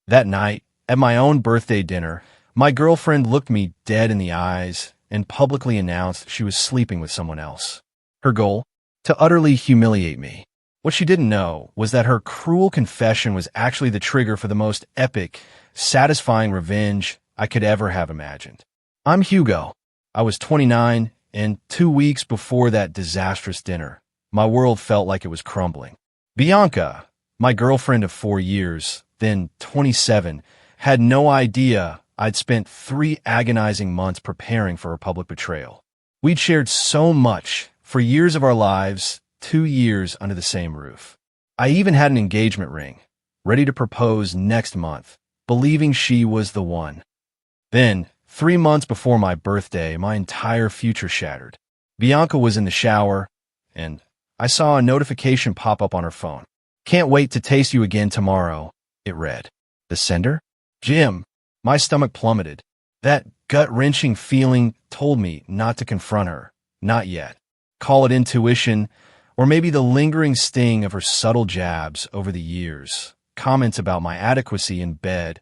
That night, at my own birthday dinner, my girlfriend looked me dead in the eyes and publicly announced she was sleeping with someone else. Her goal? To utterly humiliate me. What she didn't know was that her cruel confession was actually the trigger for the most epic, satisfying revenge I could ever have imagined. I'm Hugo. I was 29, and 2 weeks before that disastrous dinner, my world felt like it was crumbling. Bianca, my girlfriend of 4 years, then 27, had no idea I'd spent 3 agonizing months preparing for her public betrayal. We'd shared so much for years of our lives, 2 years under the same roof. I even had an engagement ring, ready to propose next month, believing she was the one. Then, 3 months before my birthday, my entire future shattered. Bianca was in the shower, and I saw a notification pop up on her phone. "Can't wait to taste you again tomorrow," it read. The sender? Jim. My stomach plummeted. That gut-wrenching feeling told me not to confront her. Not yet. Call it intuition, or maybe the lingering sting of her subtle jabs over the years, comments about my adequacy in bed,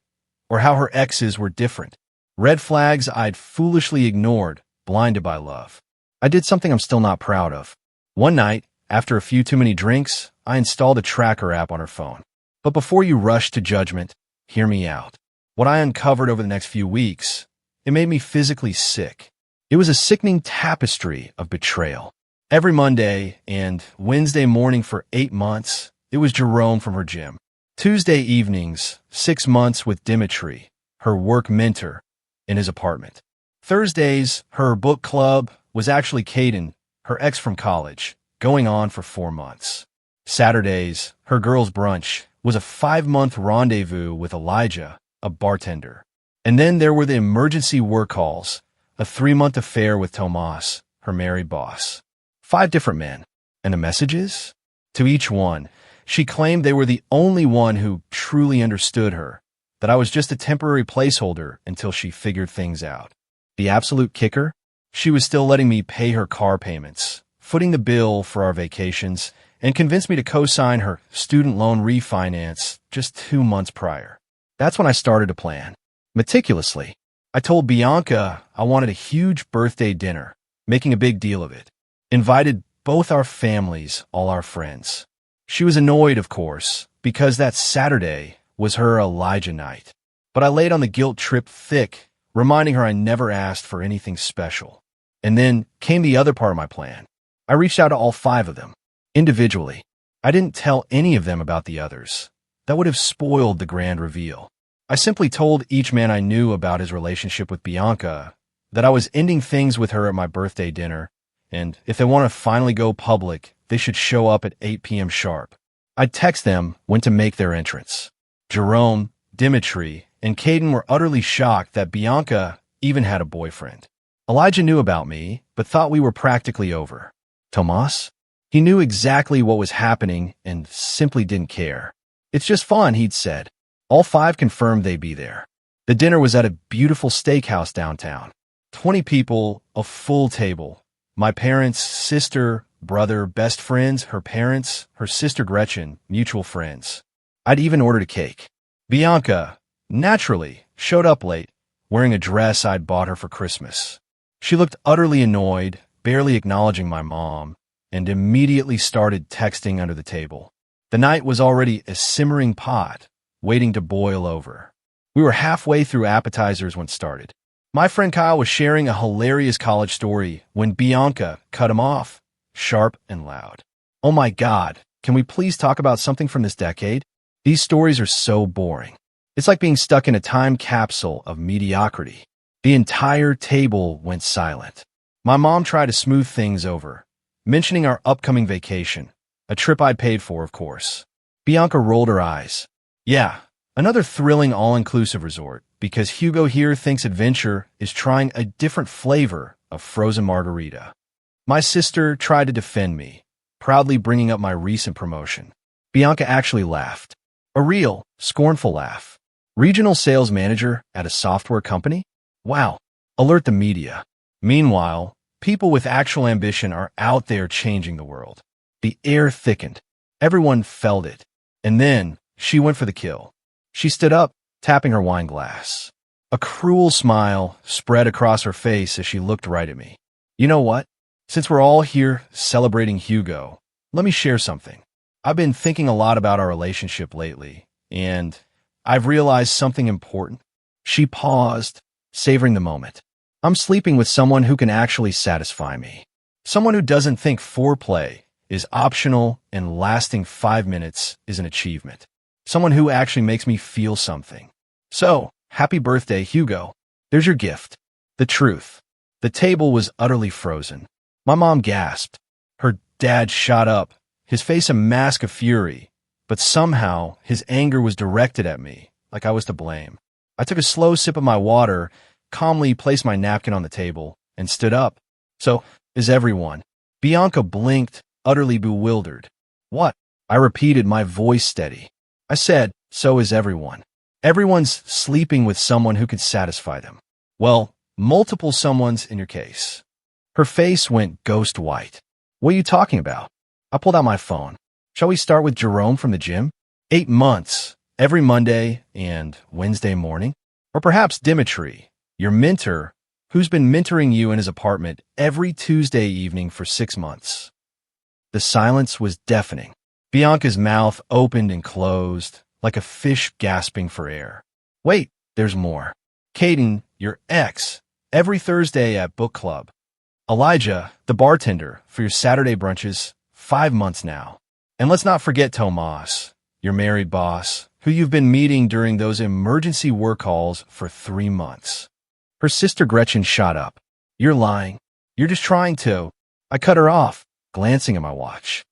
or how her exes were different. Red flags I'd foolishly ignored, blinded by love. I did something I'm still not proud of. One night, after a few too many drinks, I installed a tracker app on her phone. But before you rush to judgment, hear me out. What I uncovered over the next few weeks, it made me physically sick. It was a sickening tapestry of betrayal. Every Monday and Wednesday morning for 8 months, it was Jerome from her gym. Tuesday evenings, 6 months with Dimitri, her work mentor, in his apartment. Thursdays, her book club was actually Caden, her ex from college, going on for 4 months. Saturdays, her girls' brunch was a 5-month rendezvous with Elijah, a bartender. And then there were the emergency work calls, a 3-month affair with Tomas, her married boss. 5 different men. And the messages? To each one, she claimed they were the only one who truly understood her, that I was just a temporary placeholder until she figured things out. The absolute kicker? She was still letting me pay her car payments, footing the bill for our vacations, and convinced me to co-sign her student loan refinance just 2 months prior. That's when I started to plan. Meticulously. I told Bianca I wanted a huge birthday dinner, making a big deal of it. Invited both our families, all our friends. She was annoyed, of course, because that Saturday was her Elijah night. But I laid on the guilt trip thick, reminding her I never asked for anything special. And then came the other part of my plan. I reached out to all 5 of them, individually. I didn't tell any of them about the others. That would have spoiled the grand reveal. I simply told each man I knew about his relationship with Bianca, that I was ending things with her at my birthday dinner, and if they want to finally go public, they should show up at 8 p.m. sharp. I'd text them when to make their entrance. Jerome, Dimitri, and Caden were utterly shocked that Bianca even had a boyfriend. Elijah knew about me, but thought we were practically over. Tomas? He knew exactly what was happening and simply didn't care. "It's just fun," he'd said. All 5 confirmed they'd be there. The dinner was at a beautiful steakhouse downtown. 20 people, a full table. My parents, sister, brother, best friends, her parents, her sister Gretchen, mutual friends. I'd even ordered a cake. Bianca, naturally, showed up late, wearing a dress I'd bought her for Christmas. She looked utterly annoyed, barely acknowledging my mom, and immediately started texting under the table. The night was already a simmering pot, waiting to boil over. We were halfway through appetizers when it started. My friend Kyle was sharing a hilarious college story when Bianca cut him off, sharp and loud. "Oh my God, can we please talk about something from this decade? These stories are so boring. It's like being stuck in a time capsule of mediocrity." The entire table went silent. My mom tried to smooth things over, mentioning our upcoming vacation, a trip I'd paid for, of course. Bianca rolled her eyes. "Yeah, another thrilling all-inclusive resort, because Hugo here thinks adventure is trying a different flavor of frozen margarita." My sister tried to defend me, proudly bringing up my recent promotion. Bianca actually laughed. A real, scornful laugh. Regional sales manager at a software company? Wow. Alert the media. Meanwhile, people with actual ambition are out there changing the world. The air thickened. Everyone felt it. And then she went for the kill. She stood up, tapping her wine glass. A cruel smile spread across her face as she looked right at me. You know what? Since we're all here celebrating Hugo, let me share something. I've been thinking a lot about our relationship lately, and I've realized something important. She paused, savoring the moment. I'm sleeping with someone who can actually satisfy me. Someone who doesn't think foreplay is optional and lasting 5 minutes is an achievement. Someone who actually makes me feel something. So, happy birthday, Hugo. There's your gift. The truth. The table was utterly frozen. My mom gasped. Her dad shot up, his face a mask of fury, but somehow his anger was directed at me, like I was to blame. I took a slow sip of my water, calmly placed my napkin on the table, and stood up. So, is everyone? Bianca blinked, utterly bewildered. What? I repeated, my voice steady. I said, so is everyone. Everyone's sleeping with someone who could satisfy them. Well, multiple someones in your case. Her face went ghost white. What are you talking about? I pulled out my phone. Shall we start with Jerome from the gym? 8 months, every Monday and Wednesday morning? Or perhaps Dimitri, your mentor, who's been mentoring you in his apartment every Tuesday evening for 6 months. The silence was deafening. Bianca's mouth opened and closed, like a fish gasping for air. Wait, there's more. Caden, your ex, every Thursday at book club. Elijah, the bartender, for your Saturday brunches, 5 months now. And let's not forget Tomas, your married boss, who you've been meeting during those emergency work calls for 3 months. Her sister Gretchen shot up. You're lying. You're just trying to. I cut her off, glancing at my watch.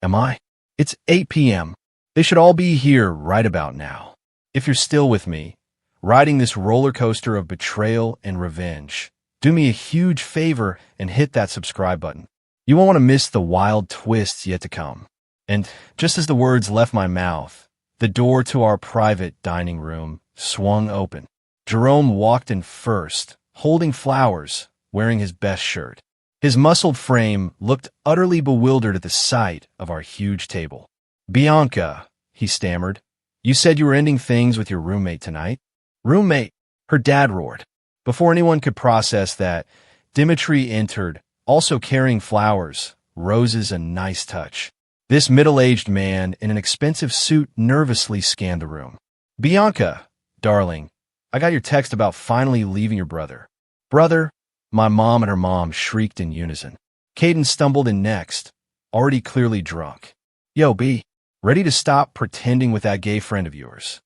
Am I? It's 8 p.m. They should all be here right about now. If you're still with me, riding this roller coaster of betrayal and revenge, do me a huge favor and hit that subscribe button. You won't want to miss the wild twists yet to come. And just as the words left my mouth, the door to our private dining room swung open. Jerome walked in first, holding flowers, wearing his best shirt. His muscled frame looked utterly bewildered at the sight of our huge table. Bianca, he stammered, you said you were ending things with your roommate tonight? Roommate, her dad roared. Before anyone could process that, Dimitri entered, also carrying flowers, roses a nice touch. This middle-aged man in an expensive suit nervously scanned the room. Bianca, darling, I got your text about finally leaving your brother. Brother? My mom and her mom shrieked in unison. Caden stumbled in next, already clearly drunk. Yo, B, ready to stop pretending with that gay friend of yours.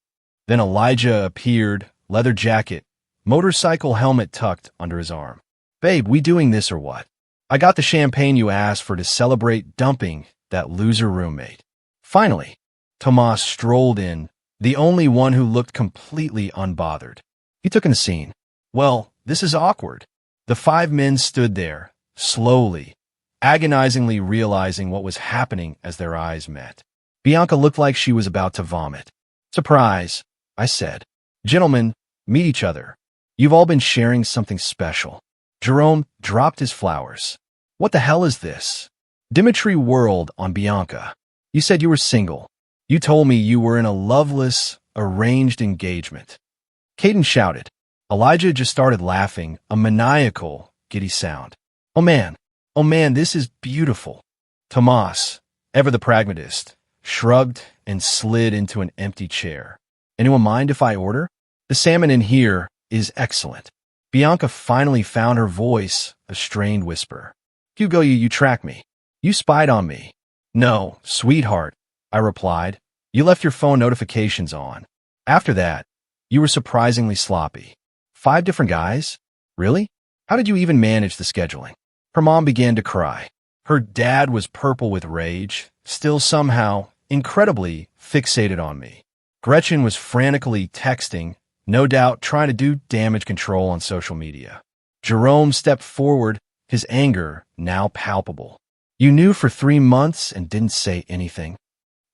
Then Elijah appeared, leather jacket, motorcycle helmet tucked under his arm. Babe, we doing this or what? I got the champagne you asked for to celebrate dumping that loser roommate. Finally, Tomas strolled in, the only one who looked completely unbothered. He took in the scene. Well, this is awkward. The 5 men stood there, slowly, agonizingly realizing what was happening as their eyes met. Bianca looked like she was about to vomit. Surprise, I said. Gentlemen, meet each other. You've all been sharing something special. Jerome dropped his flowers. What the hell is this? Dimitri whirled on Bianca. You said you were single. You told me you were in a loveless, arranged engagement. Caden shouted. Elijah just started laughing, a maniacal, giddy sound. Oh man, this is beautiful. Tomas, ever the pragmatist, shrugged and slid into an empty chair. Anyone mind if I order? The salmon in here is excellent. Bianca finally found her voice, a strained whisper. Hugo, you track me. You spied on me. No, sweetheart, I replied. You left your phone notifications on. After that, you were surprisingly sloppy. 5 different guys? Really? How did you even manage the scheduling? Her mom began to cry. Her dad was purple with rage, still somehow, incredibly, fixated on me. Gretchen was frantically texting, no doubt trying to do damage control on social media. Jerome stepped forward, his anger now palpable. You knew for 3 months and didn't say anything.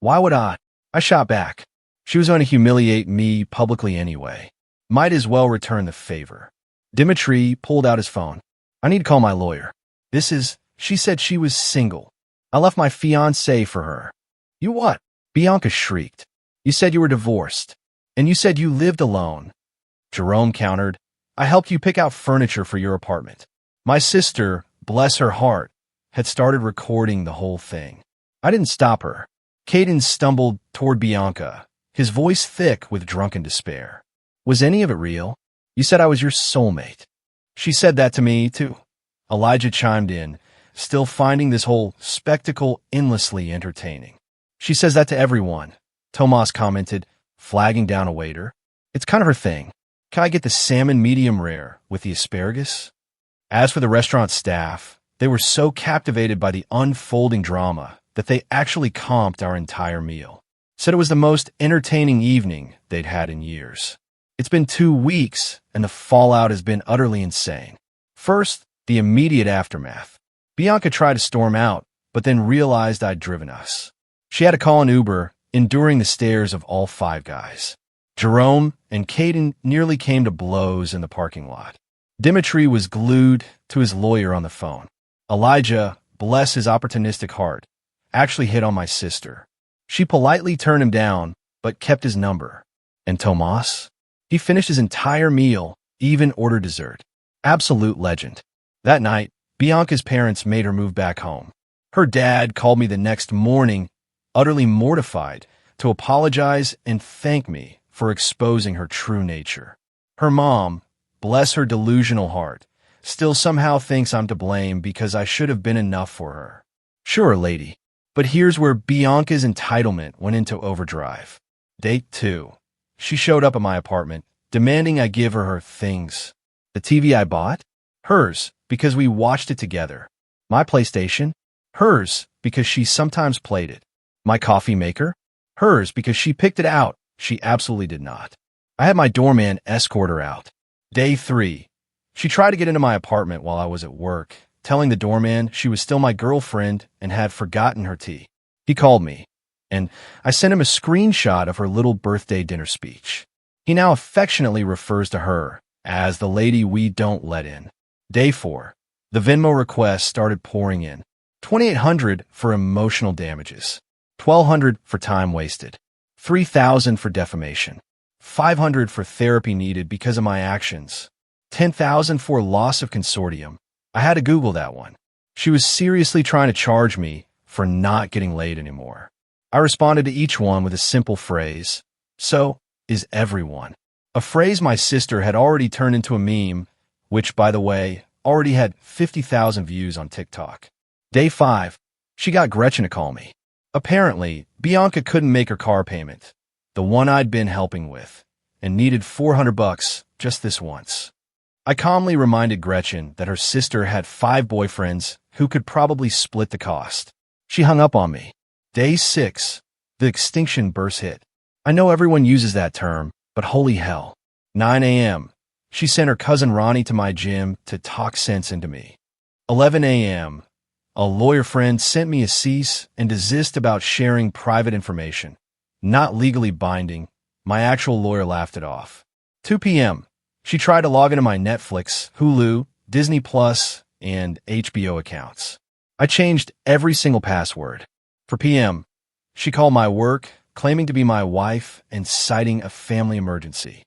Why would I? I shot back. She was going to humiliate me publicly anyway. Might as well return the favor. Dimitri pulled out his phone. I need to call my lawyer. She said she was single. I left my fiancé for her. You what? Bianca shrieked. You said you were divorced. And you said you lived alone. Jerome countered, I helped you pick out furniture for your apartment. My sister, bless her heart, had started recording the whole thing. I didn't stop her. Caden stumbled toward Bianca, his voice thick with drunken despair. Was any of it real? You said I was your soulmate. She said that to me, too. Elijah chimed in, still finding this whole spectacle endlessly entertaining. She says that to everyone, Tomas commented, flagging down a waiter. It's kind of her thing. Can I get the salmon medium rare with the asparagus? As for the restaurant staff, they were so captivated by the unfolding drama that they actually comped our entire meal. Said it was the most entertaining evening they'd had in years. It's been 2 weeks, and the fallout has been utterly insane. First, the immediate aftermath. Bianca tried to storm out, but then realized I'd driven us. She had to call an Uber, enduring the stares of all 5 guys. Jerome and Caden nearly came to blows in the parking lot. Dimitri was glued to his lawyer on the phone. Elijah, bless his opportunistic heart, actually hit on my sister. She politely turned him down, but kept his number. And Tomas? He finished his entire meal, even ordered dessert. Absolute legend. That night, Bianca's parents made her move back home. Her dad called me the next morning, utterly mortified, to apologize and thank me for exposing her true nature. Her mom, bless her delusional heart, still somehow thinks I'm to blame because I should have been enough for her. Sure, lady, but here's where Bianca's entitlement went into overdrive. Date 2. She showed up at my apartment, demanding I give her things. The TV I bought? Hers, because we watched it together. My PlayStation? Hers, because she sometimes played it. My coffee maker? Hers, because she picked it out. She absolutely did not. I had my doorman escort her out. Day 3. She tried to get into my apartment while I was at work, telling the doorman she was still my girlfriend and had forgotten her tea. He called me, and I sent him a screenshot of her little birthday dinner speech. He now affectionately refers to her as the lady we don't let in. Day 4. The Venmo requests started pouring in. $2,800 for emotional damages, $1,200 for time wasted, $3,000 for defamation, $500 for therapy needed because of my actions, $10,000 for loss of consortium. I had to Google that one. She was seriously trying to charge me for not getting laid anymore. I responded to each one with a simple phrase. So is everyone. A phrase my sister had already turned into a meme, which, by the way, already had 50,000 views on TikTok. Day 5. She got Gretchen to call me. Apparently, Bianca couldn't make her car payment, the one I'd been helping with, and needed $400 just this once. I calmly reminded Gretchen that her sister had 5 boyfriends who could probably split the cost. She hung up on me. Day 6. The extinction burst hit. I know everyone uses that term, but holy hell. 9 a.m. She sent her cousin Ronnie to my gym to talk sense into me. 11 a.m. A lawyer friend sent me a cease and desist about sharing private information. Not legally binding. My actual lawyer laughed it off. 2 p.m. She tried to log into my Netflix, Hulu, Disney Plus, and HBO accounts. I changed every single password. 4 p.m. She called my work, claiming to be my wife and citing a family emergency.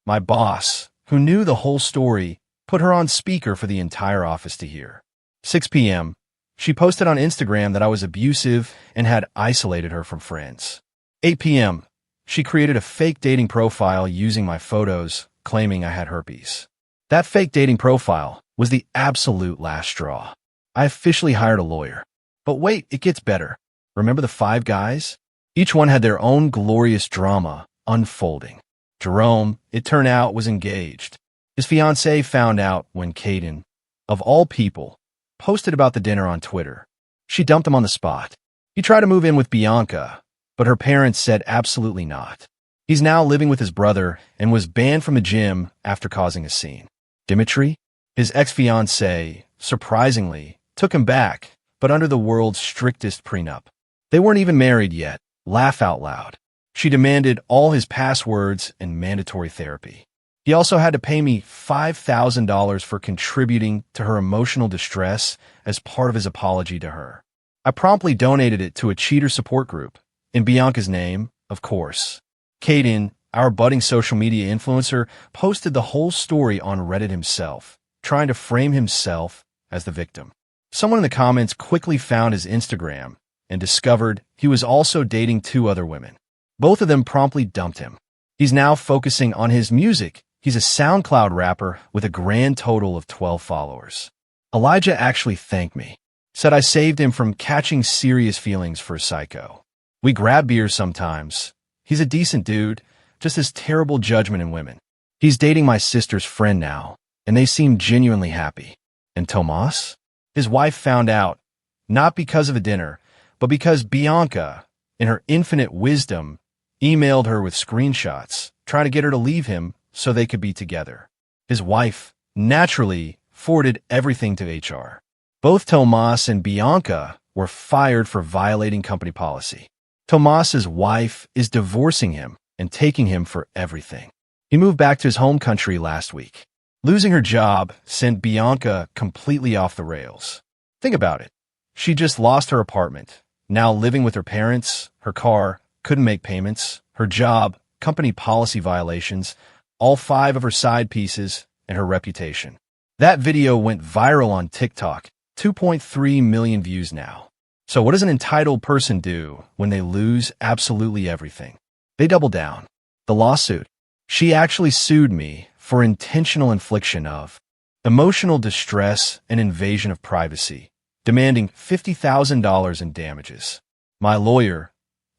My boss, who knew the whole story, put her on speaker for the entire office to hear. 6 p.m. She posted on Instagram that I was abusive and had isolated her from friends. 8 p.m. She created a fake dating profile using my photos, claiming I had herpes. That fake dating profile was the absolute last straw. I officially hired a lawyer. But wait, it gets better. Remember the 5 guys? Each one had their own glorious drama unfolding. Jerome, it turned out, was engaged. His fiancée found out when Caden, of all people, posted about the dinner on Twitter. She dumped him on the spot. He tried to move in with Bianca, but her parents said absolutely not. He's now living with his brother and was banned from the gym after causing a scene. Dimitri, his ex-fiancée, surprisingly, took him back, but under the world's strictest prenup. They weren't even married yet. Laugh out loud. She demanded all his passwords and mandatory therapy. He also had to pay me $5,000 for contributing to her emotional distress as part of his apology to her. I promptly donated it to a cheater support group, in Bianca's name, of course. Caden, our budding social media influencer, posted the whole story on Reddit himself, trying to frame himself as the victim. Someone in the comments quickly found his Instagram and discovered he was also dating 2 other women. Both of them promptly dumped him. He's now focusing on his music. He's a SoundCloud rapper with a grand total of 12 followers. Elijah actually thanked me, said I saved him from catching serious feelings for a psycho. We grab beers sometimes. He's a decent dude, just has terrible judgment in women. He's dating my sister's friend now, and they seem genuinely happy. And Tomas? His wife found out, not because of a dinner, but because Bianca, in her infinite wisdom, emailed her with screenshots, trying to get her to leave him so they could be together. His wife, naturally, forwarded everything to HR. Both Tomas and Bianca were fired for violating company policy. Tomas's wife is divorcing him and taking him for everything. He moved back to his home country last week. Losing her job sent Bianca completely off the rails. Think about it. She just lost her apartment, now living with her parents, her car, couldn't make payments, her job, company policy violations, all 5 of her side pieces, and her reputation. That video went viral on TikTok, 2.3 million views now. So what does an entitled person do when they lose absolutely everything? They double down. The lawsuit. She actually sued me for intentional infliction of emotional distress and invasion of privacy, demanding $50,000 in damages. My lawyer,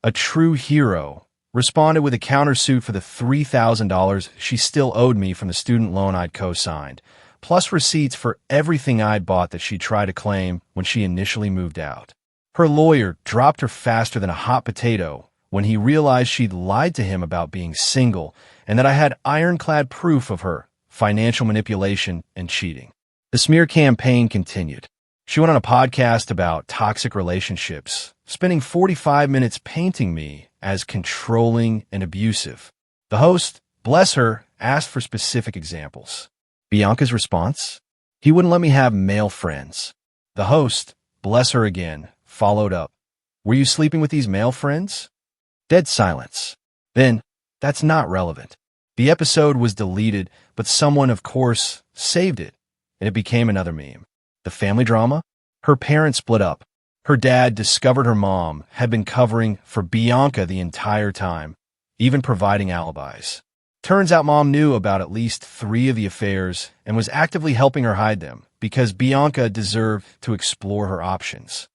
a true hero, responded with a countersuit for the $3,000 she still owed me from the student loan I'd co-signed, plus receipts for everything I'd bought that she tried to claim when she initially moved out. Her lawyer dropped her faster than a hot potato when he realized she'd lied to him about being single and that I had ironclad proof of her financial manipulation and cheating. The smear campaign continued. She went on a podcast about toxic relationships, spending 45 minutes painting me as controlling and abusive. The host, bless her, asked for specific examples. Bianca's response? He wouldn't let me have male friends. The host, bless her again, followed up. Were you sleeping with these male friends? Dead silence. Then, that's not relevant. The episode was deleted, but someone, of course, saved it, and it became another meme. The family drama? Her parents split up. Her dad discovered her mom had been covering for Bianca the entire time, even providing alibis. Turns out mom knew about at least 3 of the affairs and was actively helping her hide them because Bianca deserved to explore her options.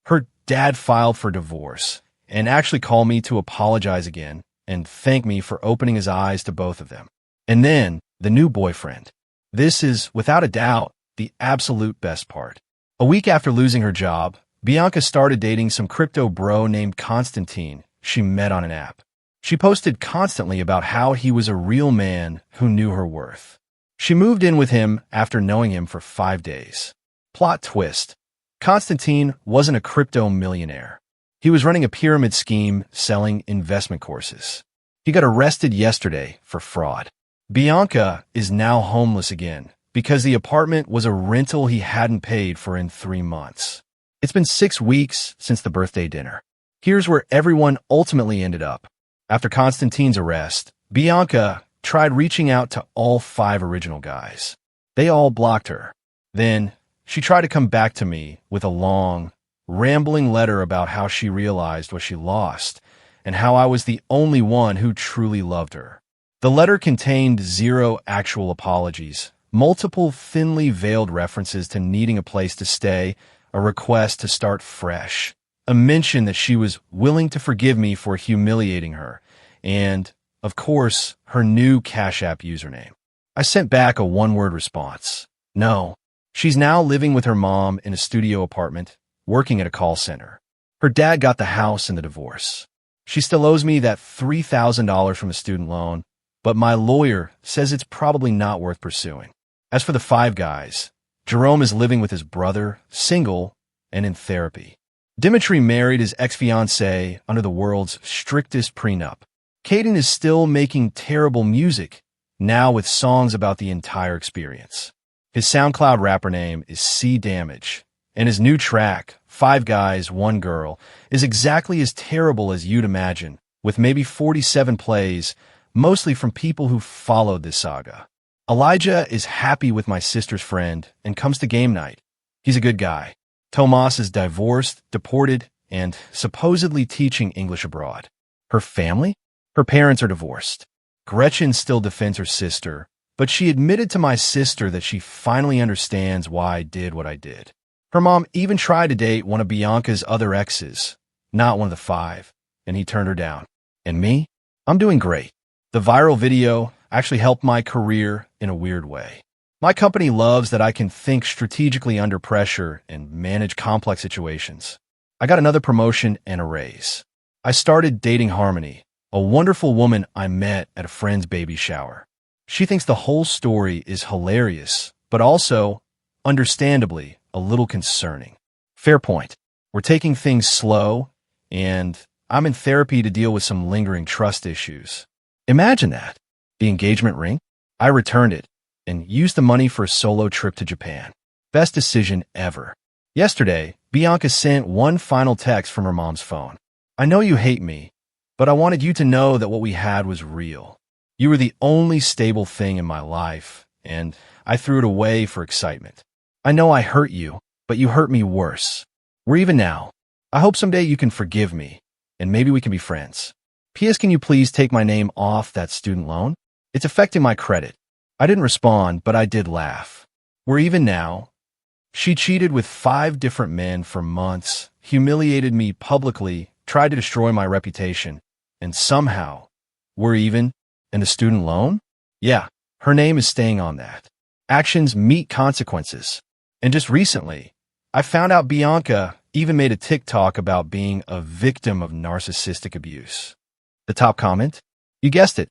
Her dad filed for divorce and actually called me to apologize again and thank me for opening his eyes to both of them. And then, the new boyfriend. This is, without a doubt, the absolute best part. A week after losing her job, Bianca started dating some crypto bro named Constantine she met on an app. She posted constantly about how he was a real man who knew her worth. She moved in with him after knowing him for 5 days. Plot twist. Constantine wasn't a crypto millionaire. He was running a pyramid scheme selling investment courses. He got arrested yesterday for fraud. Bianca is now homeless again because the apartment was a rental he hadn't paid for in 3 months. It's been 6 weeks since the birthday dinner. Here's where everyone ultimately ended up. After Constantine's arrest, Bianca tried reaching out to all 5 original guys. They all blocked her. Then, she tried to come back to me with a long, rambling letter about how she realized what she lost and how I was the only one who truly loved her. The letter contained 0 actual apologies, multiple thinly veiled references to needing a place to stay, a request to start fresh, a mention that she was willing to forgive me for humiliating her, and, of course, her new Cash App username. I sent back a one-word response. No. She's now living with her mom in a studio apartment, working at a call center. Her dad got the house in the divorce. She still owes me that $3,000 from the student loan, but my lawyer says it's probably not worth pursuing. As for the 5 guys, Jerome is living with his brother, single, and in therapy. Dimitri married his ex-fiancée under the world's strictest prenup. Caden is still making terrible music, now with songs about the entire experience. His SoundCloud rapper name is C Damage, and his new track, 5 Guys, 1 Girl, is exactly as terrible as you'd imagine, with maybe 47 plays, mostly from people who followed this saga. Elijah is happy with my sister's friend and comes to game night. He's a good guy. Tomas is divorced, deported, and supposedly teaching English abroad. Her family? Her parents are divorced. Gretchen still defends her sister, but she admitted to my sister that she finally understands why I did what I did. Her mom even tried to date one of Bianca's other exes, not one of the 5, and he turned her down. And me? I'm doing great. The viral video actually helped my career in a weird way. My company loves that I can think strategically under pressure and manage complex situations. I got another promotion and a raise. I started dating Harmony, a wonderful woman I met at a friend's baby shower. She thinks the whole story is hilarious, but also, understandably, a little concerning. Fair point. We're taking things slow, and I'm in therapy to deal with some lingering trust issues. Imagine that. The engagement ring? I returned it and used the money for a solo trip to Japan. Best decision ever. Yesterday, Bianca sent one final text from her mom's phone. I know you hate me, but I wanted you to know that what we had was real. You were the only stable thing in my life, and I threw it away for excitement. I know I hurt you, but you hurt me worse. We're even now. I hope someday you can forgive me, and maybe we can be friends. P.S. Can you please take my name off that student loan? It's affecting my credit. I didn't respond, but I did laugh. We're even now. She cheated with 5 different men for months, humiliated me publicly, tried to destroy my reputation, and somehow, we're even. And the student loan? Yeah, her name is staying on that. Actions meet consequences. And just recently, I found out Bianca even made a TikTok about being a victim of narcissistic abuse. The top comment? You guessed it.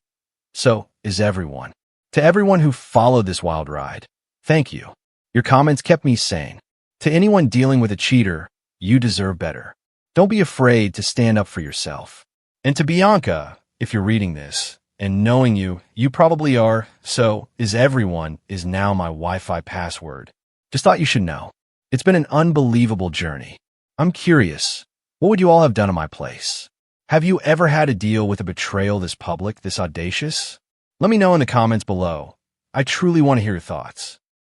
So is everyone. To everyone who followed this wild ride, thank you. Your comments kept me sane. To anyone dealing with a cheater, you deserve better. Don't be afraid to stand up for yourself. And to Bianca, if you're reading this, and knowing you, you probably are, so is everyone is now my Wi-Fi password. Just thought you should know. It's been an unbelievable journey. I'm curious, what would you all have done in my place? Have you ever had to deal with a betrayal this public, this audacious? Let me know in the comments below. I truly want to hear your thoughts.